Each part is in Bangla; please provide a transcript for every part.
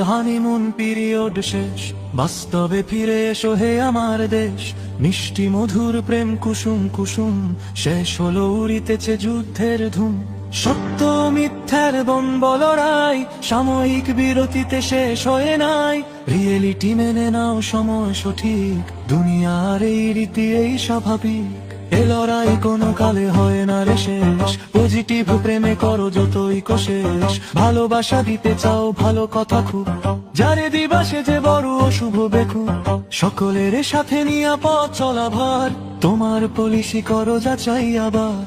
হানিমুন পিরিয়ড শেষ, বাস্তবে ফিরে এসো হে আমার দেশ। মিষ্টি মধুর প্রেম কুসুম কুসুম, শেষ হলো উড়িতেছে যুদ্ধের ধুম। সত্য মিথ্যার দ্বন্দ্ব লড়াই সাময়িক বিরতিতে শেষ হয়ে নাই। রিয়েলিটি মেনে নাও, সময় সঠিক, দুনিয়ার এই রীতি এই স্বাভাবিক। এ লড়াই কোনো কালে হয় না রে শেষ, পজিটিভ প্রেমে করো যতই কোশেষ। ভালোবাসা দিতে চাও ভালো কথা খুব, যারে দিবা সে যে বড় অশুভ বেকু। সকলের সাথে নিয়া পথ চলা ভার, তোমার পলিসি করো যাচাই আবার।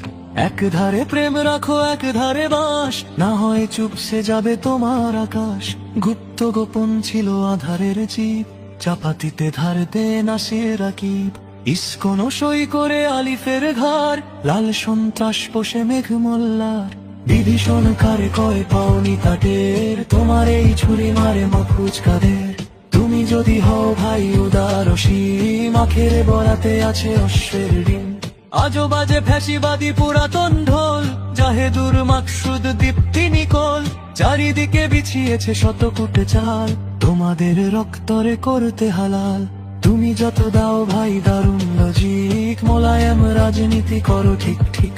এক ধারে প্রেম রাখো এক ধারে বাস, না হয় চুপসে যাবে তোমার আকাশ। গুপ্ত গোপন ছিল আধারের জীব, চাপাতিতে ধার দে না সে রাকিব। ইস্কন সই করে আলিফের ঘর, লাল সন্ত্রাস পোষে মেঘ মোল্লার। বিভীষণ কারে কয় পাওনি তাটের, তোমার এই ছুরি মারে মাফুজ কাদের। তুমি যদি হও ভাই উদার অসীম, আখের বরাতে আছে অশ্বের ডিম। আজো বাজে ফ্যাসিবাদী পুরাতন ঢোল, জাহেদুর মাকসুদ দীপ্তি নিকোল। চারিদিকে বিছিয়েছে শতকুটে চাল, তোমাদের রক্তরে করতে হালাল। তুমি যত দাও ভাই দারুণ লজিক, মোলায়েম রাজনীতি করো ঠিক ঠিক।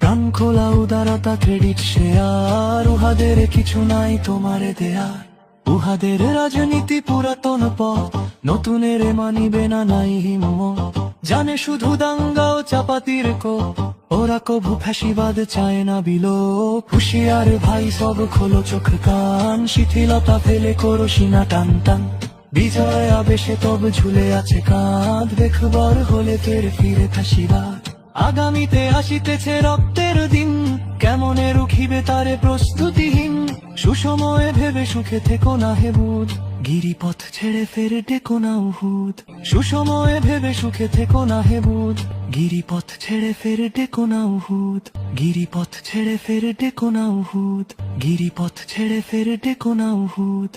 প্রাণ খোলা উদারতা ক্রেডিট শেয়ার, উহাদের কিছু নাই তোমারে দেয়ার। উহাদের রাজনীতি পুরাতন পথ, নতুনের মানিবে না নাই হিম্মত। জানে শুধু দাঙ্গা ও চাপাতির কোপ, ওরা কভু ফ্যাসিবাদ চায় না বিলোপ। হুশিয়ার ভাই সব খোলো চোখ কান, শিথিলতা ফেলে করো সিনা টান টান। বিজয় আবেশে তব ঝুলে আছে কাঁধ, দেখবার হলে ফের ফিরে ফ্যাসিবাদ। আগামীতে আসিতেছে রক্তের দিন, কেমনে রুখিবে তারে প্রস্তুতিহীন। সুসময়ে ভেবে সুখে থেকো না হে বুধ, গিরিপথ ছেড়ে ফের ডেকো না উহুদ। সুসময়ে ভেবে সুখে থেকো না হে বুধ, গিরিপথ ছেড়ে ফের ডেকো না উহুদ। গিরিপথ ছেড়ে ফের ডেকো না উহুদ, গিরিপথ ছেড়ে ফের ডেকো না উহুদ।